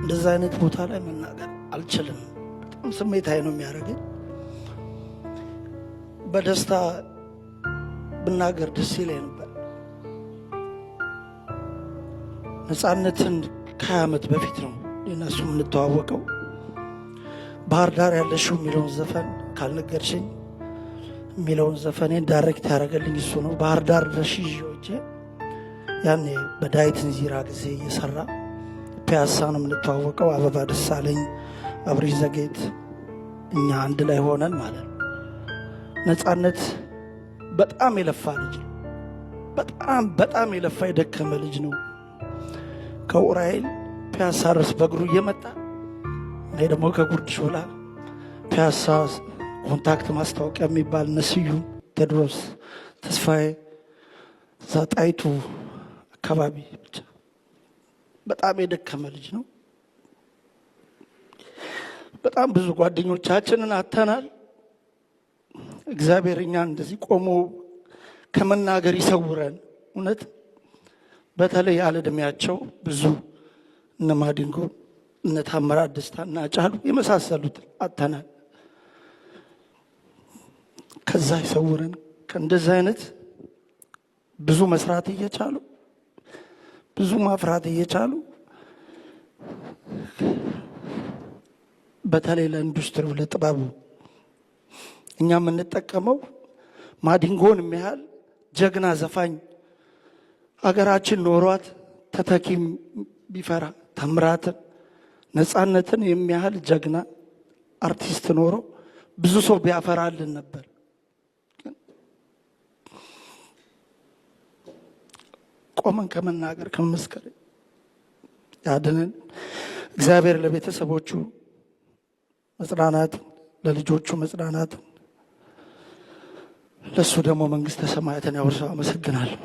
እንደዛ አይነት ቦታ ላይ መናገር አልችልም። በጣም ስሜታዊ ነው የሚያደርገኝ። በደስታ ብናገር ደስ ይለኝ ነበር። ነፃነትን ከ20 ዓመት በፊት ነው እነሱ የምንተዋወቀው። ባህር ዳር ያለሽው የሚለውን ዘፈን ካልነገርሽኝ የሚለውን ዘፈኔን ዳይሬክት ያደረገልኝ እሱ ነው። ባህር ዳር ለሽጆቼ ያኔ በዳዊት እንዚራ ጊዜ እየሰራ ፒያሳ ነው የምንተዋወቀው። አበባ ደሳለኝ፣ አብሪሽ ዘጌት፣ እኛ አንድ ላይ ሆነን ማለት ነው። ነፃነት በጣም የለፋ ልጅ፣ በጣም የለፋ የደከመ ልጅ ነው። ከኡራኤል ፒያሳ ድረስ በእግሩ እየመጣ እኔ ደግሞ ከጉርድ ሾላ ፒያሳ ኮንታክት ማስታወቂያ የሚባል ነስዩ ቴድሮስ ተስፋዬ ዛጣይቱ አካባቢ ብቻ በጣም የደከመ ልጅ ነው። በጣም ብዙ ጓደኞቻችንን አተናል። እግዚአብሔር እኛን እንደዚህ ቆሞ ከመናገር ይሰውረን። እውነት በተለይ ያለ ዕድሜያቸው ብዙ እነ ማዲንጎ እነ ታምራት ደስታ እና ጫሉ የመሳሰሉት አተናል። ከዛ ይሰውረን። ከእንደዚህ አይነት ብዙ መስራት እየቻሉ ብዙ ማፍራት እየቻሉ በተለይ ለኢንዱስትሪው ለጥበቡ እኛ የምንጠቀመው ማዲንጎን የሚያህል ጀግና ዘፋኝ አገራችን ኖሯት ተተኪም ቢፈራ ታምራትን ነፃነትን የሚያህል ጀግና አርቲስት ኖሮ ብዙ ሰው ቢያፈራልን ነበር። ቆመን ከመናገር ከመመስከር ያድነን እግዚአብሔር። ለቤተሰቦቹ መጽናናት፣ ለልጆቹ መጽናናት፣ ለሱ ደግሞ መንግስተ ሰማያትን ያወርሰው። አመሰግናለሁ።